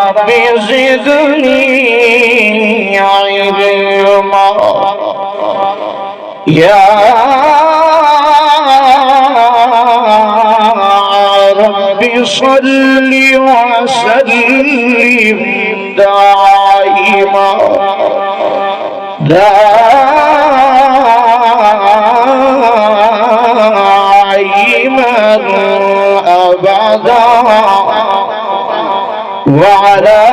رب زدني علما يا رب صل وسلم دائما أبدا وعلى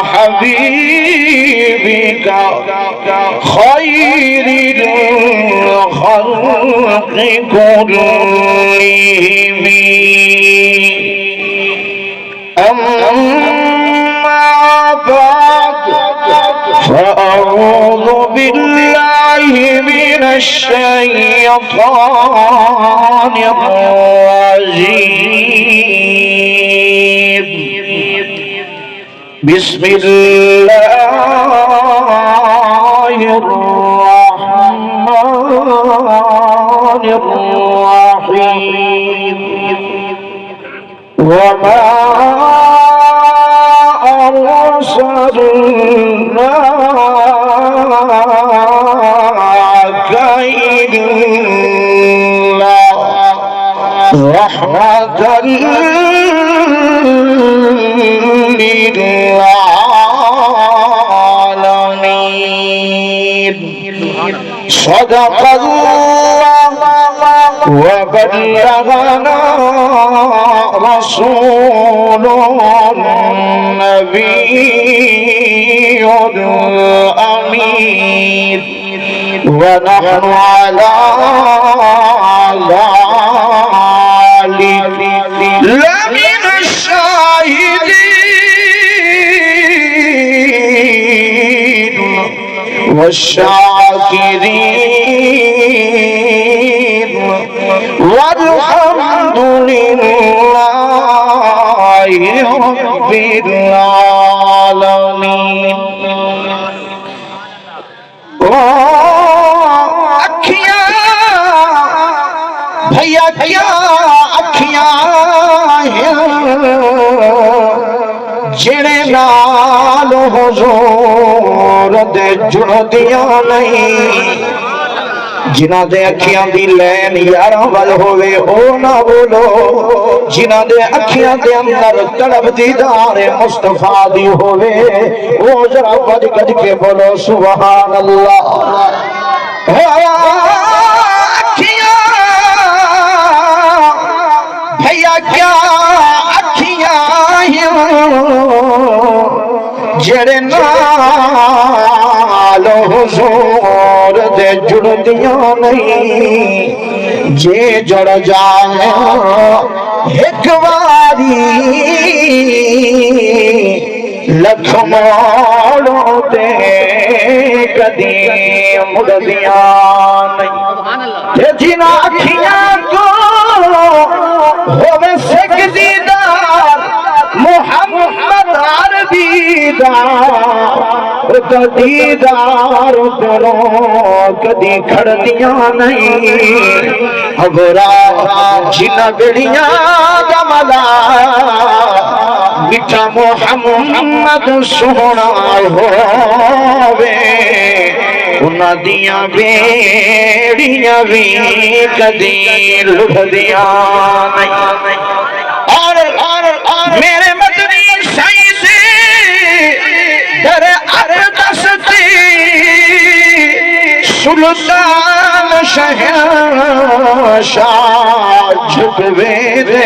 حبيبك خير الخلق كلهم أما بعد فأعوذ بالله من الشيطان الرجيم بسم الله الرحمن الرحيم وما أرسلناك إلا رحمة للعالمين صدق الله وبلغنا رسوله النبي الأمين ونحن على ذلك لمن الشاهدين والشاكرين والحمد لله رب العالمين اکھیاں بھیا کیا اکھیاں جڑے نال حضور دے جڑدیاں نہیں جنہ دے اکھیاں دی لین یاراں ول ہوئے او نہ بولو جنہ دے اکھیاں دے اندر طلب دیدار مصطفیٰ دی ہوئے او ذرا بج گج کے بولو سبحان اللہ اکھیاں بھیا کیا اکھیاں جڑے نال حضور دے جڑدیاں نہیں جے جڑ جائے ایک واری لکھ موڑوں تے کدی مڑدیاں نہیں تے جنہ اکھیاں کو ہوے سکھ دیدار محمد عربی دیدار کرو کدی کھڑدیاں نہیں ابرا جنہ گڑیاں دا ملا میٹھا محمد سونا ہووے انہاں دیاں بیڑیاں بھی کدی لٹھدیاں نہیں اور میرے مدنی سائیں سے در اردستی سلطان شہنشاہ جھکوے دے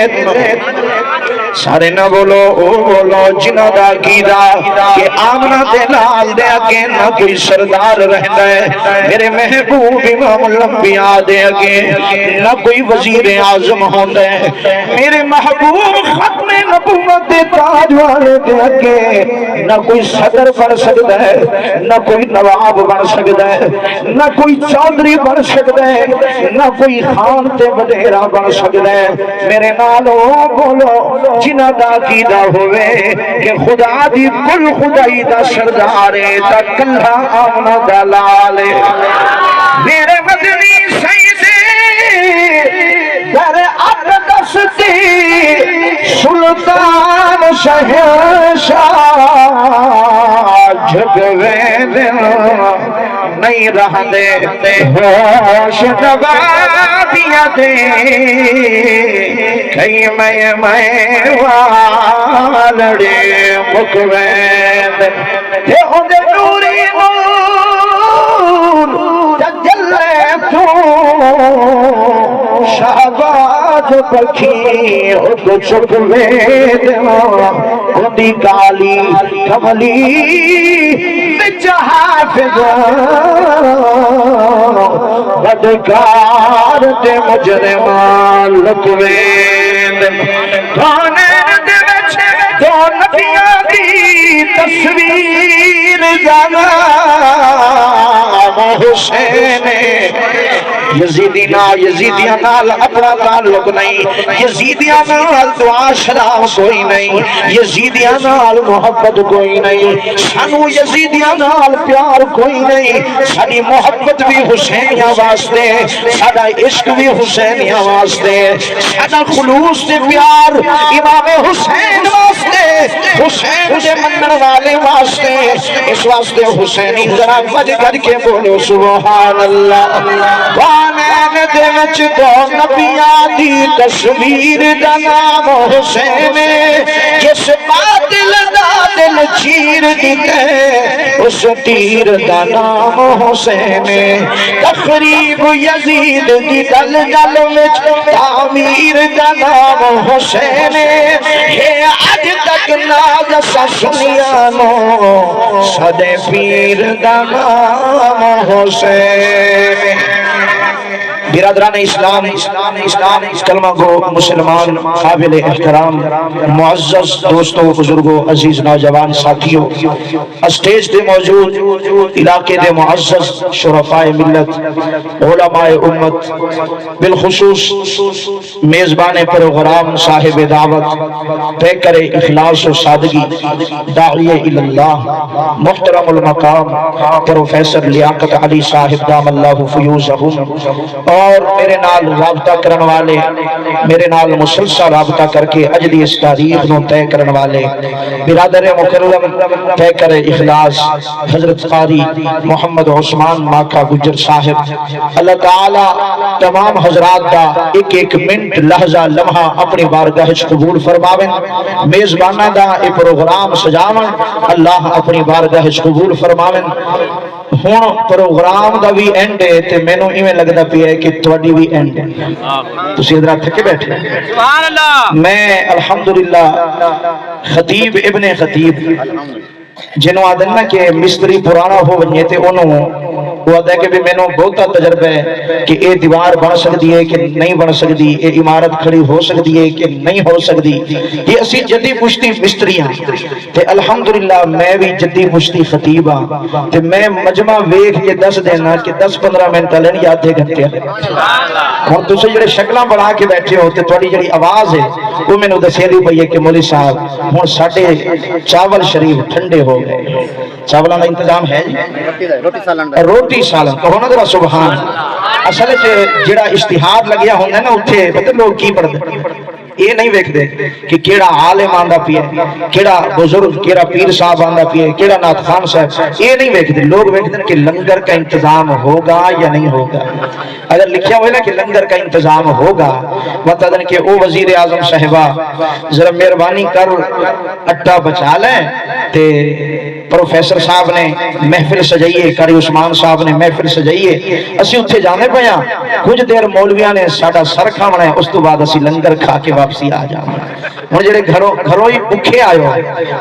سارے نہ بولو او بولو جنہ دا عقیدہ کہ آمنہ دے نال دے اگے نہ کوئی سردار رہتا ہے میرے محبوب امام الانبیاء دے اگے نہ کوئی وزیر اعظم ہوتا ہے میرے محبوب ختم نبوت دے تاج والے دے اگے نہ کوئی صدر بن سکتا ہے نہ کوئی نواب بن سکتا ہے نہ کوئی چودھری بن سکتا ہے نہ کوئی خان تے وڈیرا بن سکتا ہے میرے نالو بولو جنہ دا عقیدہ ہوئے کہ خدا دی کل خدائی دا سردارے تا کلہ آمنہ دلالے میرے مدنی سیدے در اقدستی سلطان شہنشاہ جھکوے دل نہیں رہندے ہوش نوادیاں دے کئی میں والڑے مکوے دل تے ہوندے نوری نور تجلے تو شہباز پکھی اُد چکوے دل کھندی کالی کملی بچ حافظ بدکار تے مجرمان لکوے دل کھانے دے بچے دو نبیاں دی تصویر جناب حسین یزیدیاں نال اپنا تعلق نہیں، یزیدیاں نال دعا شراب کوئی نہیں، یزیدیاں نال محبت کوئی نہیں، سانو یزیدیاں نال پیار کوئی نہیں، ساری محبت بھی حسینیاں واسطے، ساڈا عشق بھی حسینیاں واسطے، ساڈا خلوص تے پیار امام حسین واسطے، حسین دے منن والے واسطے، اس واسطے حسینی ذرا بج کر کے بولو سبحان اللہ۔ وانین دے وچ دو نبیاں دی تصویر دا نام حسین، جس باطل دا دل چیر دیتے اس تیر دا نام حسین، تقریب یزید دی دل دل وچ تعمیر دا نام حسین، ہے اج تک ناز سنیا نو صدے پیر دا نام حسین۔ برادران اسلام کلمہ گو مسلمان قابل احترام معزز دوستوں بزرگوں عزیز نوجوان ساتھیوں، اسٹیج دے موجود علاقے دے معزز شرفاء ملت علماء امت، بالخصوص میزبان پروگرام صاحب دعوت پیکر اخلاص و سادگی داعی اللہ محترم المقام پروفیسر لیاقت علی صاحب دام اللہ فیوزہم، اور میرے نال رابطہ کرن والے، میرے نال مسلسل رابطہ کر کے اجلی اس تاریخ نو طے کرن والے برادر مکرم پیکر اخلاص حضرت قاری محمد عثمان ماکھا گجر صاحب، اللہ تعالی تمام حضرات دا ایک ایک منٹ لحظہ لمحہ اپنی بارگاہ قبول فرماویں، میزبانہ دا ایک پروگرام سجاویں، اللہ اپنی بارگاہ قبول فرماویں۔ ہون پروگرام دا بھی اینڈ ہے تے میں نو ایویں لگدا پیا ہے کہ تواڈی بھی اینڈ ہے، تسی ادھر تھکے بیٹھے۔ سبحان اللہ۔ میں الحمدللہ خطیب ابن خطیب جنوں آدن نا کہ مستری پرانا ہو ونجے تے انہوں وہ آدھا ہے کہ میں نو بہتا تجربہ ہے کہ اے دیوار بن سکتی ہے کہ نہیں بن سکتی، اے عمارت کھڑی ہو سکتی ہے کہ نہیں ہو سکتی، یہ اسی جدی پشتی مستری ہیں تے الحمدللہ میں بھی جدی پشتی خطیب ہاں تے میں مجمع ویکھ کے دس دینا کہ 10-15 منٹ لین یا آدھے گھنٹے ہوں تسی جڑے شکلاں بنا کے بیٹھے ہو تے تھوڑی جڑی آواز ہے وہ میں نو دسیا دی پئی ہے کہ مولوی صاحب ہن ساڈے چاول شریف ٹھنڈے ہو گئے، چاولاں دا انتظام ہے جی، روٹی سالن تو ہونا ذرا سبحان۔ اصل جڑا اشتہار لگیا ہوندا ہے نا اتھے پتہ لوگ کی پڑھدے، یہ نہیں ویکھدے کہ کیڑا عالم آندا پیا ہے، کیڑا بزرگ، کیڑا پیر صاحب آندا پیا ہے، کیڑا نعت خان صاحب، یہ نہیں ویکھدے، لوگ ویکھدے کہ لنگر کا انتظام ہوگا یا نہیں ہوگا۔ اگر لکھیا ہوئے نا کہ لنگر کا انتظام ہوگا مطلب کہ او وزیر اعظم صاحبہ ذرا مہربانی کر اٹا بچا لیں تے پروفیسر صاحب نے محفل سجائیے، قاری عثمان صاحب نے محفل سجائیے، اسی اتھے جانے پیا کچھ دیر مولویاں نے ساڈا سر کھاونا ہے، اس تو بعد اسی لنگر کھا کے واپسی آ جانا۔ ہن جڑے گھروں ہی بھکھے آئے ہو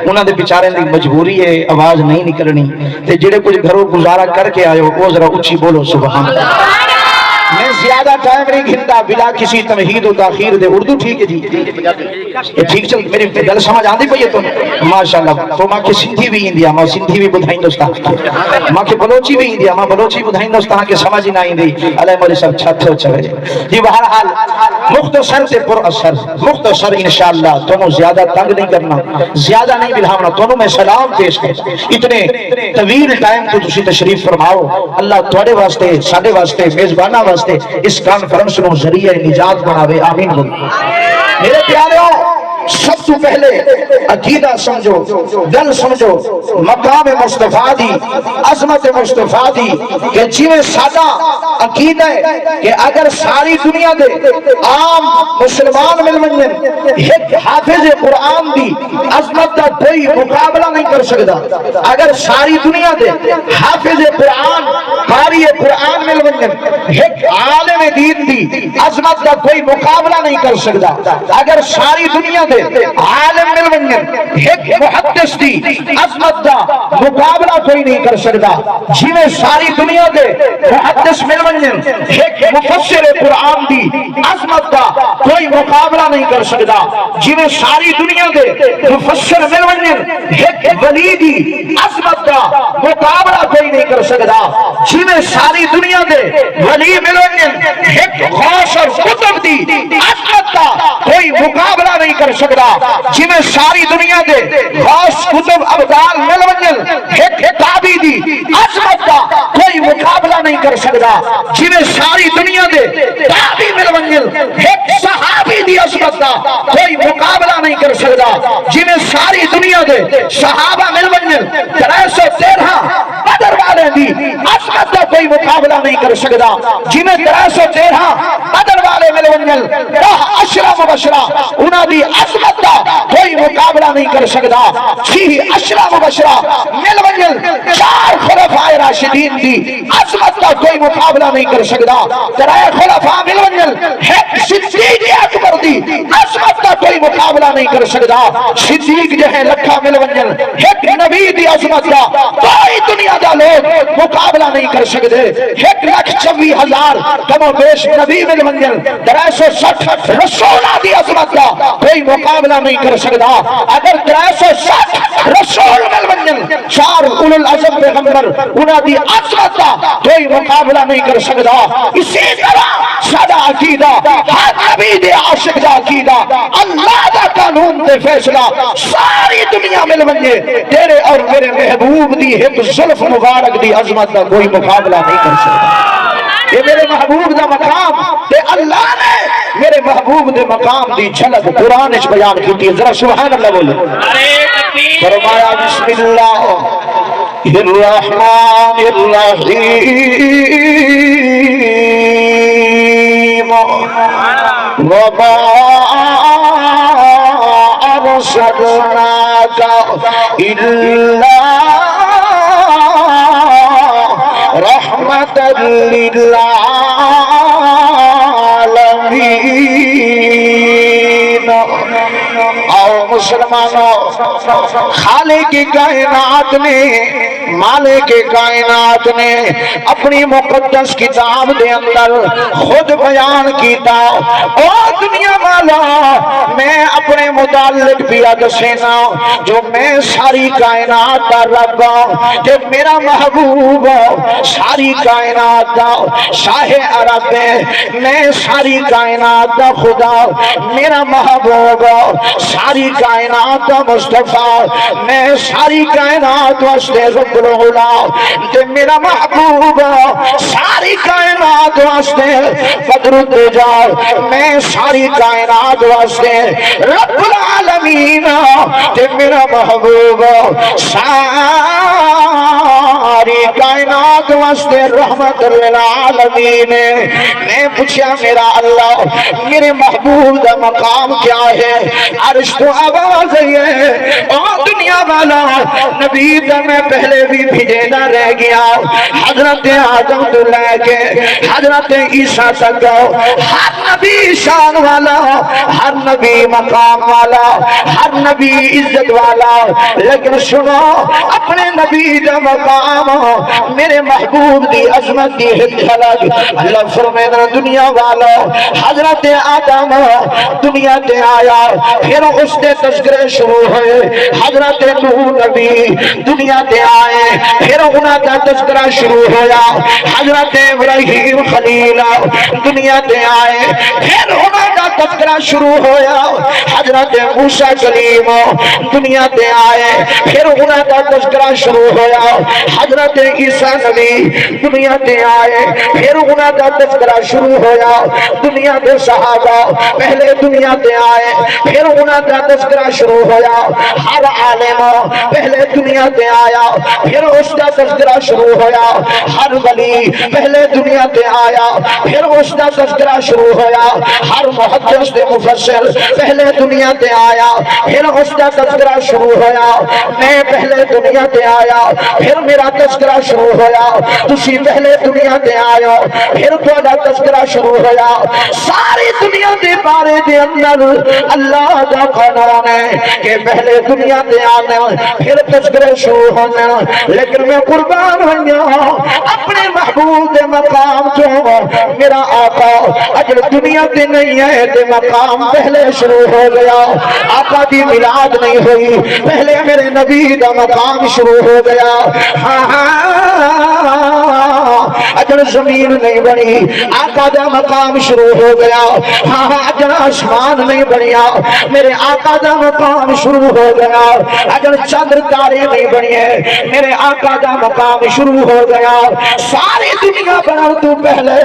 انہاں دے بیچارے دی مجبوری ہے آواز نہیں نکلنی، تے جڑے کچھ گھروں گزارا کر کے آئے ہو وہ ذرا اچھی بولو سبحان اللہ۔ میں زیادہ ٹائم نہیں گھنتا بلا کسی تمہید و تاخیر دے، اردو ٹھیک ہے جی، یہ ٹھیک چل میری گل سمجھ آندی پئی ہے تو ماشاءاللہ، تو ماں کے سندھی بھی اندیا، ماں سندھی بھی بدھائیں دوستا، ماں کے بلوچی بھی اندیا، ماں بلوچی بدھائیں دوستا کہ سمجھ نہ آئندی، علیہ مولی سب چھتو چلے جی۔ بہرحال مختصر سے پر اثر، مختصر انشاءاللہ، تمہیں زیادہ تنگ نہیں کرنا، زیادہ نہیں بلہاونا، تمہیں میں سلام پیش کرتا، اتنے طویل ٹائم تو تسی تشریف فرماؤ، اللہ تھوڑے واسطے، ساڑے واسطے، میزبانہ واسطے اس کانفرنس نو ذریعہ نجات بناوے، آمین بول۔ میرے پیارے سب تو پہلے عقیدہ سمجھو، دل سمجھو، مقام مصطفیٰ دی، عظمت مصطفیٰ دی، کہ جیویں سادہ عقیدہ ہے کہ اگر ساری دنیا دے عام مسلمان مل منجن ایک حافظ قرآن دی عظمت دا کوئی مقابلہ نہیں کر سکتا، اگر ساری دنیا دے حافظ قرآن قاری قرآن مل منجن ایک عالم دین دی عظمت دا کوئی مقابلہ نہیں کر سکتا، اگر ساری دنیا دے عالم مل منجن ایک محدث دی عظمت دا مقابلہ کوئی نہیں کر سکتا، جیویں ساری دنیا دے محدث مل منجن ایک مفسر قرآن دی عظمت دا کوئی مقابلہ نہیں کر سکتا، جیویں ساری دنیا دے مفسر مل منجن ایک ولی دی عظمت دا مقابلہ کوئی نہیں کر سکتا، جیویں ساری دنیا دے ولی مل منجن ایک غوث اور قطب دی عظمت دا کوئی مقابلہ نہیں کر سکتا، جیویں ساری دنیا دے غوث قطب ابدال مل منجن ایک تابی دی عظمت دا کوئی مقابلہ نہیں کر سکتا، جیویں ساری دنیا دے تابی مل منجن ایک صحابی دی عظمت دا کوئی مقابلہ نہیں کر سکتا، جیویں ساری دنیا دے صحابہ مل منجن 313 بدر والے دی عظمت دا کوئی مقابلہ نہیں کر سکتا، جیویں 313 بدر والے مل منجن 10 اشرا مبشرہ انہاں دی عظمت دا کوئی مقابلہ نہیں کر سکتا، 6 اشرا مبشرہ مل منجن 4 خلفائے راشدین دی عظمت دا کوئی مقابلہ نہیں کر سکتا، 3 خلفاء مل منجن ایک صدیق اکبر دی عظمت دا کوئی مقابلہ نہیں کر سکتا، صدیق جو ہے لکھا مل منجن ایک نبی دی عظمت دا کوئی دنیا دا لوگ مقابلہ نہیں کر سکتے، 1,24,000 کم و بیش نبی مل منجن 360 رسولہ دی عظمت دا کوئی مقابلہ نہیں کر سکتا، اگر 360 رسول مل منجن 4 اولو العظم پیغمبر انہاں دی عظمت دا کوئی مقابلہ نہیں کر سکتا، اسی طرح سادہ عقیدہ ہر نبی دے عاشق دا عقیدہ اللہ دا قانون دے فیصلہ ساری دنیا مل منجے تیرے اور میرے محبوب دی ایک زلف مبارک دی عظمت دا کوئی مقابلہ نہیں کر سکتا، یہ میرے محبوب دا مقام تے اللہ نے میرے محبوب دے مقام دی جھلک قرآن اچ بیان کی، ذرا سبحان اللہ بولو، فرمایا بسم اللہ الرحمن الرحیم وما أرسلناك إلا رحمة للعالمين۔ اور مسلمانوں خالق کائنات نے مالک کائنات نے اپنی مقدس کتاب دے اندر خود بیان کیتا، او دنیا والا میں اپنے متعلق بھی دسینا جو میں ساری کائنات دا رب کہ میرا محبوب ساری کائنات دا شاہ عرب ہے، میں ساری کائنات دا خدا، میرا محبوب ساری کائنات دا مصطفیٰ، میں ساری کائنات واسطے رب العلا تے میرا محبوب ساری کائنات واسطے بدر الدجا، میں ساری کائنات واسطے رب العالمین تے میرا محبوب ساری کائنات واسطے رحمت للعالمین۔ میں پوچھا میرا اللہ میرے محبوب دا مقام کیا ہے؟ عرش تو آواز ہے، اور دنیا والا نبی دا میں پہلے بھی بھیجنا رہ گیا، حضرت آدم تو لے کے حضرت عیسیٰ تک ہر نبی شان والا، ہر نبی مقام والا، ہر نبی عزت والا، لیکن سنو اپنے نبی دا مقام میرے محبوب دی عظمت دی جھلک اللہ فرمائے دنیا والا حضرت آدم دنیا تے آیا، پھر اس دے تذکرے شروع ہوئے، حضرت نوح نبی دنیا تے آئے، پھر انہاں دا تذکرہ شروع ہویا، حضرت ابراہیم خلیل دنیا تے آئے، پھر انہاں دا تذکرہ شروع ہویا، حضرت موسیٰ کلیم دنیا تے آئے، پھر انہاں دا تذکرہ شروع ہویا، حضرت عیسیٰ نبی دنیا تے آئے پھر انہاں دا تذکرہ شروع ہویا دنیا دے صحابہ پہلے دنیا تے آئے پھر انہاں دا تذکرہ شروع ہویا ہر عالم پہلے دنیا تے آیا پھر اس دا تذکرہ شروع ہویا ہر ولی پہلے دنیا تے آیا پھر اس دا تذکرہ شروع ہویا ہر محدث تے مفسر پہلے دنیا تے آیا پھر اس دا تذکرہ شروع ہویا میں پہلے دنیا تے آیا پھر میرا تذکرہ شروع ہویا تسی پہلے دنیا تے آیا پھر تہاڈا تذکرہ شروع ہویا ساری دنیا دے بارے دے اندر اللہ دا قانون ہے کہ پہلے دنیا تے آنا پھر تذکرے شروع ہونا لیکن میں قربان ہویا اپنے محبوب دے مقام جو میرا آقا اجل دنیا تے نہیں ہے تے مقام پہلے شروع ہو گیا آقا دی میلاد نہیں ہوئی پہلے میرے نبی دا مقام شروع ہو گیا اجل زمین نہیں بنی آقا دا مقام شروع ہو گیا اجل آسمان نہیں بنیا میرے آقا دا مقام شروع ہو گیا اجل چندر تارے نہیں بنیے میرے آقا دا مقام شروع ہو گیا ساری دنیا بنا تو پہلے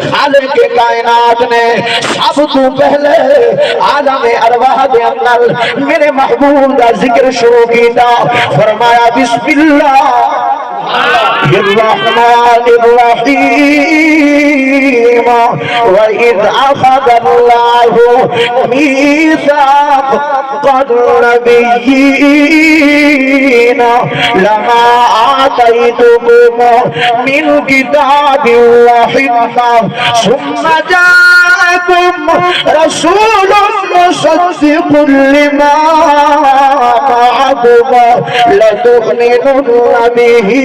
خالق کے کائنات نے سب تو پہلے عالم ارواح دے اندر میرے محبوب دا ذکر شروع کیتا فرمایا بسم اللہ الرحمن الرحیم وَإِذْ أَخَذَ اللَّهُ مِيثَاقَ النَّبِيِّينَ لَمَا آتَيْتُكُم مِّن كِتَابٍ وَحِكْمَةٍ ثُمَّ جَاءَكُمْ رَسُولٌ مُصَدِّقٌ لِّمَا مَعَكُمْ لَتُؤْمِنُنَّ بِهِ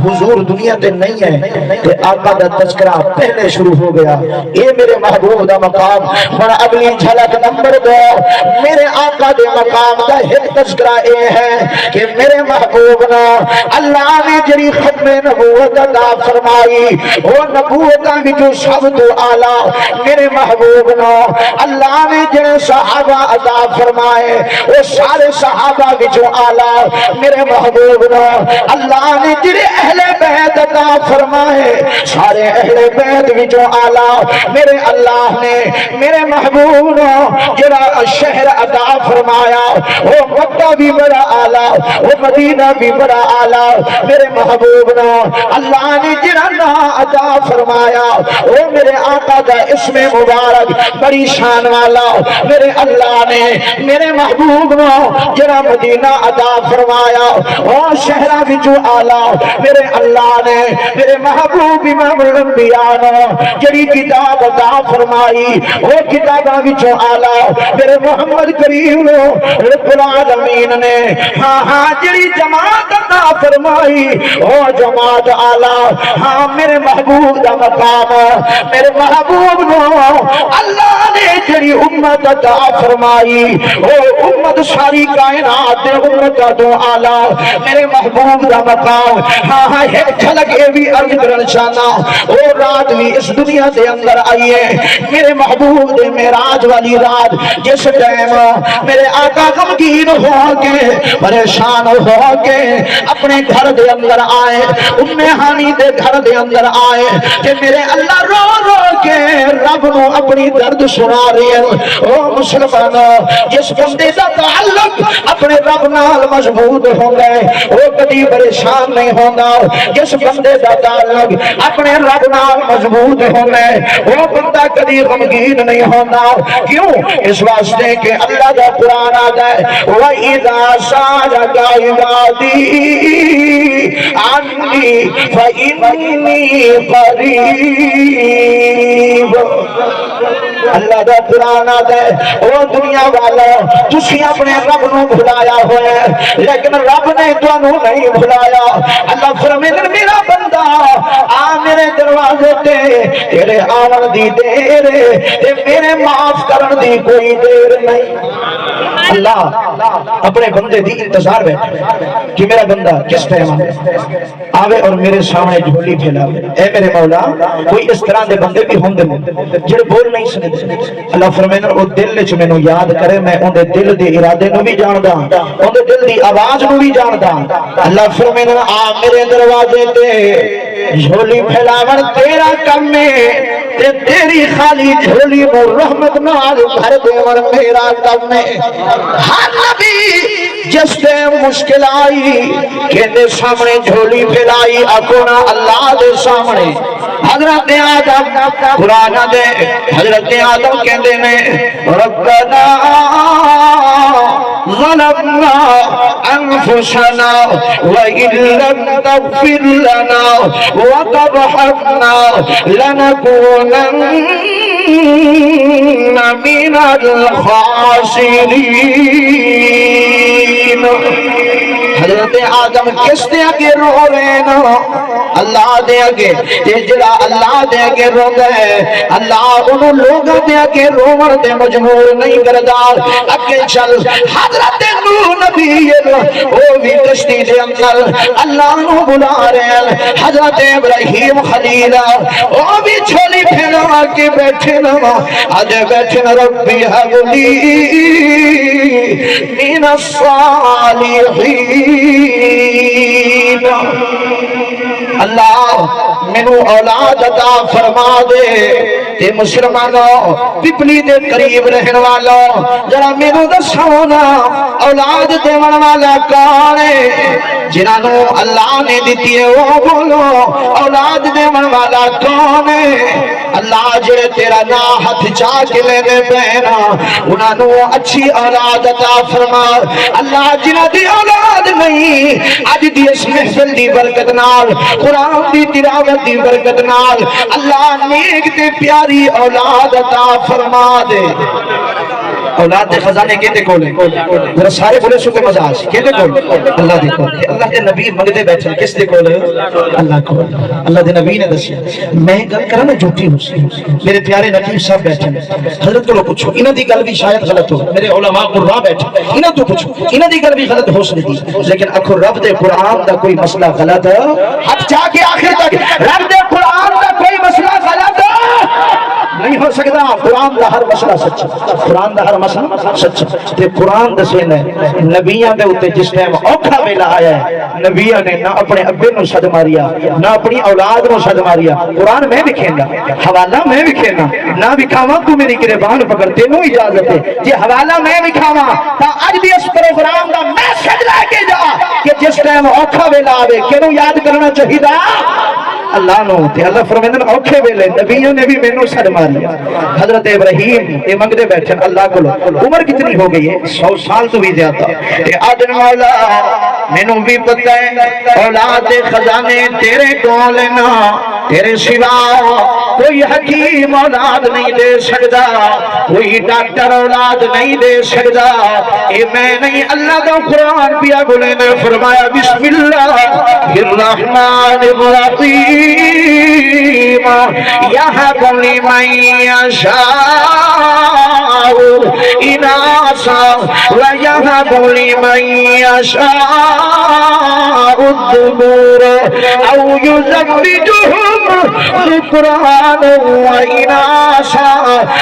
حضور دنیا تے نہیں ہے کہ آقا دا تذکرہ پہلے شروع ہو گیا اے میرے محبوب دا مقام اور اگلی جھلک نمبر 2 میرے آقا دے مقام دا ایک تذکرہ اے ہے کہ میرے محبوب نا اللہ نے جڑی ختم نبوت عطا فرمائی وہ نبوت بھی جو سب تو اعلی میرے محبوب نا اللہ نے جڑے صحابہ عطا فرمائے وہ سارے صحابہ وچوں اعلی میرے محبوب نو اللہ نے جڑے اہل بیت عطا فرمائے سارے اہل بیت وچوں اعلی میرے اللہ نے میرے محبوب نو جڑا شہر عطا فرمایا وہ مکہ بھی بڑا اعلی وہ مدینہ بھی بڑا اعلی میرے محبوب نو اللہ نے جڑا نام عطا فرمایا وہ میرے آقا دا اسم مبارک بڑی شان والا میرے اللہ نے میرے محبوب نو جڑا مدینہ عطا فرمایا اور شہرہ وچوں اعلی میرے اللہ نے میرے محبوب امام الانبیاء نو جڑی کتاب عطا فرمائی وہ کتاباں وچوں اعلی میرے محمد کریم نو رب العالمین نے جڑی جماعت عطا فرمائی وہ جماعت اعلی میرے محبوب دا مقام میرے محبوب نو اللہ نے جڑی امت عطا فرمائی وہ امت ساری کائنات دے امت تو اعلی میرے محبوب دا مقام ایک جھلک یہ بھی عرض کرنا چاہنا وہ رات بھی اس دنیا دے اندر آئیے میرے محبوب دے معراج والی رات جس ٹائم میرے آقا غمگین ہو کے پریشان ہو کے اپنے گھر دے اندر آئے ام ہانی دے گھر دے اندر آئے کہ میرے اللہ رو رو کے رب نو اپنی درد سنا رہی ہے او مسلمانوں جس بندے دا تعلق اپنے رب نال مضبوط ہو گئے وہ کبھی پریشان نہیں ہوگا جس بندے دا تعلق اپنے رب نال مضبوط ہو گئے وہ بندہ کبھی غمگین نہیں ہوگا کیوں اس واسطے کہ اللہ دا قرآن آتا ہے وَإِذَا سَأَلَكَ عِبَادِي عَنِّي فَإِنِّي قَرِيبٌ اللہ دا قرآن آتا ہے وہ دنیا والا تسی اپنے رب نو بھلایا ہوئے لیکن رب نے تانوں نہیں بھلایا اللہ فرمائے میرا بندہ آ میرے دروازے تے تیرے آون دی دیر تے میرے معاف کرن دی کوئی دیر نہیں اللہ اپنے بندے دی انتظار بیٹھے کہ میرا بندہ کس ٹائم آوے اور میرے سامنے جھولی پھیلاوے اے میرے مولا کوئی اس طرح دے بندے بھی ہوں دے جڑے بول نہیں سکتے اللہ فرمایا او دل وچ مینوں یاد کرے میں اون دے دل دے ارادے نو بھی جاندا اون دے دل دی آواز نو بھی جاندا اللہ فرمایا آ میرے دروازے تے جھولی پھیلاون تیرا کم ہے تے تیری خالی جھولی نو رحمت نال بھر دیون میرا کم ہے ہر نبی جس تے مشکل آئی کہندے سامنے جھولی پھیلائی اکونا اللہ دے سامنے حضرت آدم قرآن دے حضرت آدم کہندے نے ربنا ظلمنا انفسنا وإن لم تغفر لنا وترحمنا لنكونن من الخاسرین حضرت آدم کس دے آگے رو رہے نا اللہ دے آگے جڑا اللہ دے آگے رو گئے اللہ انہوں لوگوں دے آگے رومن دے مجبور نہیں کردا اگے چل حضرت نوح نبی وہ بھی کشتی دے اندر اللہ نو بلا رہے ہیں حضرت ابراہیم خلیل وہ بھی جھولی پھیلا کے بیٹھے نا آج بیٹھے نا ربی حب لی من الصالحین اللہ منو اولاد عطا فرما دے تے مسلمانوں پپلی دے قریب رہن والوں ذرا منو دسونا اولاد دیون والا کون ہے جنہوں اللہ نے دیتی ہے وہ بولو اولاد دیون والا کون ہے اللہ جڑے تیرا نا ہاتھ چا کے لینے پہنا انہوں اچھی اولاد عطا فرما اللہ جنہ دی اولاد نہیں آج دی اس محفل دی برکت نال قرآن دی تلاوت دی برکت نال اللہ نیک تے پیاری اولاد عطا فرما دے اولاد دے خزانے کہتے کولے ذرا سارے بولے سو کے مزاج کہتے کولے اللہ دے کولے اللہ دے نبی مگدے بیٹھے کس دے کولے اللہ کولے اللہ دے نبی نے دسیا میں گل کرا میں جھوٹی ہوں میرے پیارے نقیب صاحب بیٹھے حضرت کو پوچھو انہاں دی گل بھی شاید غلط ہو میرے علماء قرآن بیٹھے انہاں تو پوچھو انہاں دی گل بھی غلط ہو سکتی لیکن اکھو رب دے قرآن دا کوئی مسئلہ غلط ہے حد جا کے آخر تک رب دے قرآن دا کوئی مسئلہ غلط نہیں ہو سکتا قرآن دا ہر مسئلہ سچا قرآن دا ہر مسئلہ سچا تے قرآن دسے نے نبیاں دے اوتے جس ٹائم اوکھا ویلا آیا ہے نبیاں نے نہ اپنے ابے نو صد ماریا نہ اپنی اولاد نو صد ماریا قرآن میں وکھیندا حوالہ میں وکھینا نہ وکھاواں تو میری گریبان پکڑ تینوں اجازت ہے جے حوالہ میں وکھاواں تا اج دی اس پروگرام دا میسج لے کے جا کہ جس ٹائم اوکھا ویلا آوے کینوں یاد کرنا چاہیدا اللہ نو تے اللہ فرماندے اوکھے ویلے نبیوں نے بھی مینوں صد ماریا حضرت ابراہیم یہ منگدے بیٹھے اللہ کو عمر کتنی ہو گئی ہے 100 سال تو بھی زیادہ تے آدن مولا مینوں بھی پتہ ہے اولاد دے خزانے تیرے کول نا تیرے سوا کوئی حکیم اولاد نہیں دے سکتا کوئی ڈاکٹر اولاد نہیں دے سکتا اے میں نہیں اللہ دا قرآن پیا بولے نے فرمایا بسم اللہ الرحمن الرحیم یہب لمن یشاء اناثا ویہب لمن یشاء الذکور او یزوجہم ذکرانا واناثا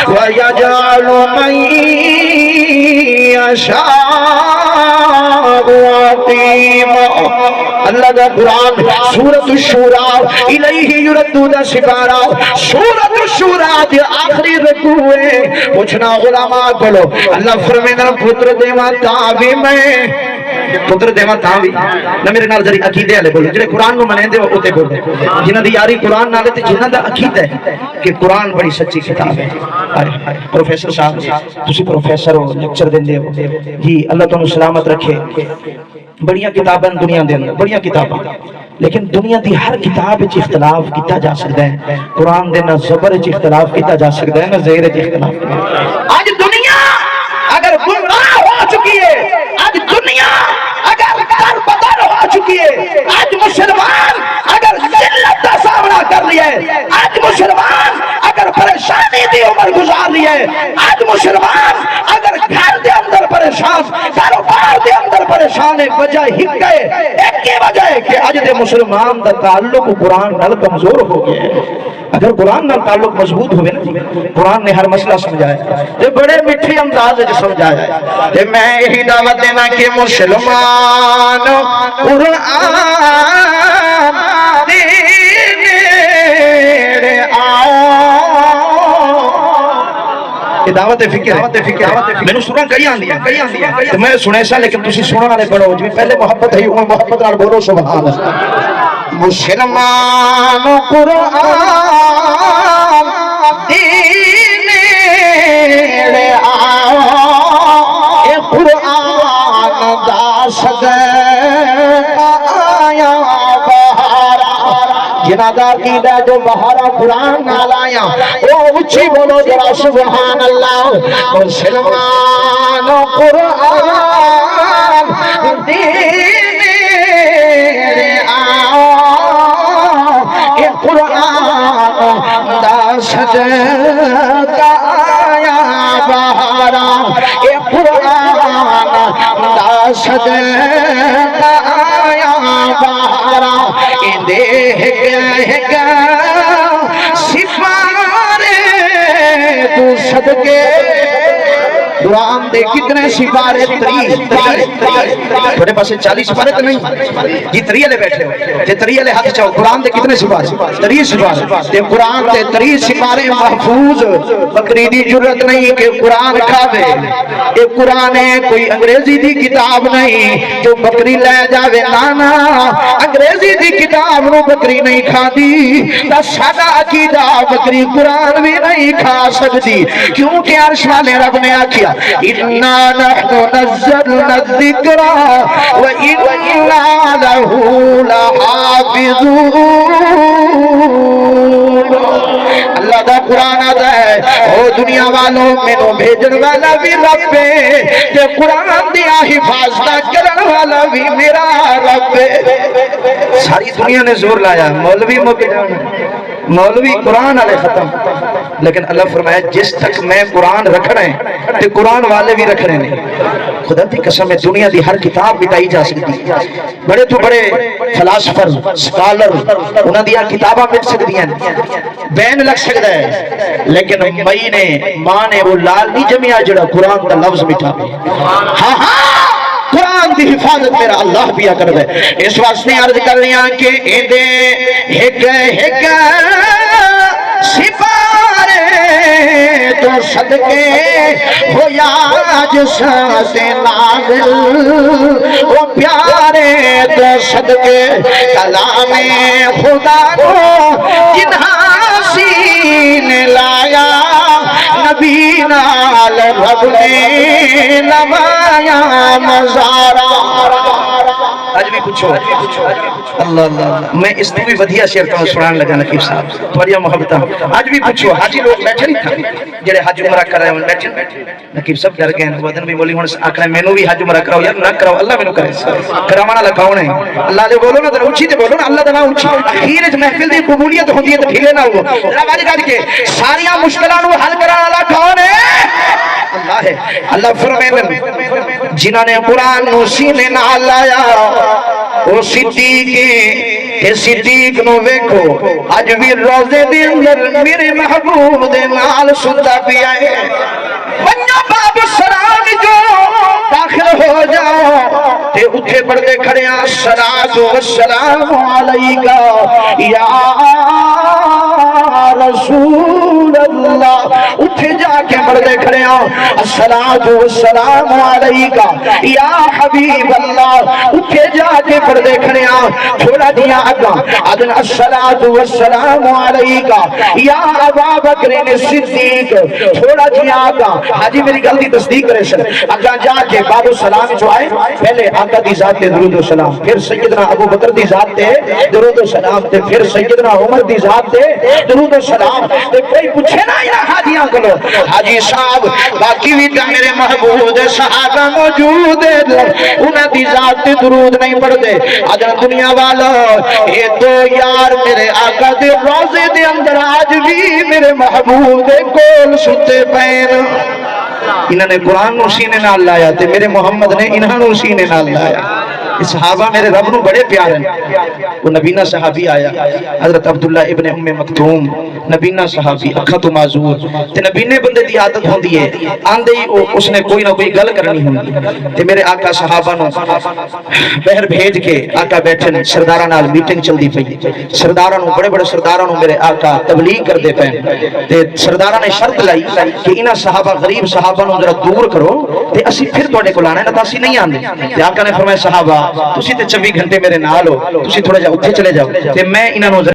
ویجعل من یشاء عقیما اللہ دا قرآن سورۃ الشورى الیہ یردون سپارہ سورۃ الشورى دی آخری رکوع ہے پوچھنا علماء کولو اللہ فرمائے پتر دیواں تاں بھی میں پتر دیواں تاں بھی نہ میرے نال ذری عقیدے والے بولو جڑے قرآن نو منیندے اوتے بولو جنہاں دی یاری قرآن نال تے جنہاں دا عقیدہ ہے کہ قرآن بڑی سچی کتاب ہے پروفیسر صاحب تسی پروفیسر ہو لیکچر دیندے ہو جی اللہ تانوں سلامت رکھے بڑیاں کتاباں دنیا دے اندر بڑیاں کتاباں لیکن دنیا دی ہر کتاب وچ اختلاف کیتا جا سکدا ہے قرآن دے نہ زبر وچ اختلاف کیتا جا سکدا ہے نہ زہر وچ اختلاف آج دنیا اگر گمراہ ہو چکی ہے آج دنیا اگر در بدر ہو چکی ہے آج مسلمان اگر ذلت کا سامنا کر لیا ہے۔ آج مسلمان اگر پریشانی دی عمر گزار لی ہے، آج مسلمان اگر گھر دے اندر پریشان، کاروبار دے اندر پریشان ہے، وجہ ہی گئے ایک کی وجہ ہے کہ آج دے مسلمان دا تعلق قرآن نال کمزور ہو گیا ہے۔ اگر قرآن نال تعلق مضبوط ہوئے نا، قرآن نے ہر مسئلہ سمجھایا ہے، بڑے میٹھے انداز وچ سمجھایا ہے۔ میں یہی دعوت دینا کہ مسلمان قرآن دے نیڑے آؤ۔ یہ دعوت فکر ہے، میں نے سنا کئی آندیا، میں سنے سا لیکن تسی سننے والے بڑو جی پہلے محبت ہے، محبت نال بولو سبحان اللہ۔ مسلمان قرآن دینے آؤ، اے قرآن دا صدقہ آیا بہارا، جنہ دا عقیدہ جو بہارا قرآن نال آیا، او اچھی بولو ذرا سبحان اللہ۔ مسلمان قرآن دینے آؤ، اے قرآن دا صدقہ آیا بہارا، اے قرآن دا صدقہ آیا بہارا، اے دیکھ گا سپارے تو صدقے قرآن دے کتنے سپارے؟ 30 تھوڑے پاسے 40 سپارے تو نہیں جی، 30 والے بیٹھے ہو جی، 30 والے ہاتھ چاہو۔ قرآن دے کتنے سپارے؟ 30 سپارے تے قرآن دے 30 سپارے محفوظ۔ بکری دی جرت نہیں کہ قرآن کھاوے، یہ قرآن ہے کوئی انگریزی دی کتاب نہیں جو بکری لے جاوے، نانا انگریزی دی کتاب نو بکری نہیں کھا دی، تا سادہ عقیدہ بکری قرآن بھی نہیں کھا سکتی، کیونکہ عرش والے رب نے آکھیا اِنَّا نَحْنُ نَزَّلْنَا الذِّكْرَ وَإِنَّا لَهُ لَحَافِظُونَ۔ اللہ دا قرآن آتا ہے، او دنیا والوں میں نو بھیجن والا بھی رب ہے، تے قرآن دیا حفاظت کرن والا بھی میرا رب ہے۔ ساری دنیا نے زور لایا، مولوی مولوی قرآن علیہ ختم، لیکن اللہ فرمایا جس تک میں قرآن رکھنا ہے تے قرآن والے بھی رکھنے نہیں۔ خدا دی قسم ہے دنیا دی ہر کتاب بتائی جا سکتی، بڑے تو بڑے فلاسفر سکالر انہاں دیا کتاباں مل سکتی ہیں، بین لگ سکتا ہے، لیکن مئی نے ماں نے وہ لال نہیں جمیا جڑا قرآن دا لفظ مٹھا پہ۔ ہاں ہاں قرآن دی حفاظت میرا اللہ پیا کر دے۔ اس واسطے عرض کر رہی ہیں کہ ایدے ہک ہک سپارے تو صدقے ہو یا جسات نازل، وہ پیارے تو صدقے کلام خدا کو جنہاں سین لایا، نبی نال رب نے نمایا مزارا۔ آج بھی پوچھو اللہ اللہ، میں اس نے بھی ودیا شیر کا سنان لگا نقیب صاحب بڑیا محبتہ۔ آج بھی پوچھو حاجی لوگ بیٹھے نہیں تھا جڑے حج عمرہ کر رہے ہیں بیٹھے نقیب صاحب ڈر گئے ودن بھی بولی ہوں آخر مینوں بھی حج عمرہ کراؤ یار، نہ کراؤ اللہ مینوں کرے کراونا والا کون ہے؟ اللہ دے بولو نا ذرا اونچی تے بولو نا، اللہ دا نام اونچی۔ اخیر وچ محفل دی قبولیت ہوندی ہے تے ڈھیلے نہ ہو، ذرا واج کر کے ساریاں مشکلاں نو حل کرن والا کون ہے؟ اللہ ہے۔ اللہ فرمائے جنہاں نے قرآن نو سینے نال لایا وہ صدیق تے صدیق نو ویکھو اج بھی روزے دے اندر میرے محبوب دے نال سندا پیا ہے۔ بنیا باب السلام جو داخل ہو جاؤ تے اٹھے پردے کھڑے ہیں الصلاۃ والسلام علیکا یا رسول اللہ، اٹھے جا کے پردے کھڑے ہیں الصلاۃ والسلام علیکا یا حبیب اللہ، اٹھے جا کے پردے کھڑے ہیں تھوڑا دیا اگا ادن الصلاۃ والسلام علیکا یا ابا بکر صدیق، تھوڑا دیا اگا حاجی میری گل دی تصدیق کرے سن اگا جا کے باب السلام جو آئے پہلے آقا دی ذات تے درود و سلام، پھر سیدنا ابو بکر دی ذات تے درود و سلام، تے پھر سیدنا عمر دی ذات تے درود و سلام، تے کوئی پوچھے نا انہاں حاجیاں کو حاجی صاحب باقی بھی تے میرے محبوب دے صحابہ موجود ہیں انہاں دی ذات تے درود نہیں پڑھتے اگر دنیا والا یہ دو یار میرے آقا دے روزے دے اندر آج بھی میرے محبوب دے کول ستے پین انہوں نے قرآن نو سینے نال لایا تے میرے محمد نے انہوں نے سینے نال لایا صحابہ میرے رب نو بڑے پیار ہیں وہ نبینا صحابی آیا حضرت عبداللہ ابن ام مکتوم نبینا صحابی اکھا تو معذور تے نبینے بندے دی عادت ہوندی ہے آندے ہی اس نے کوئی نہ کوئی گل کرنی ہوندی تے میرے آقا صحابہ نو بہر بھیج کے آقا بیٹھن سردارہ نال میٹنگ چل دی پئی سردارہ نو بڑے بڑے سردارہ نو میرے آقا تبلیغ کر دے پین تے سردارہ نے شرط لائی کہ انہاں صحابہ غریب صحابہ نو ذرا دور کرو تے اسی پھر تواڈے کول آنا ہے نہ تاں اسی نہیں آندے تے آقا نے فرمایا صحابہ تسی تے 24 گھنٹے میرے نال ہو تسی تھوڑا جا اوتھے چلے جاؤ تے میں انہاں نو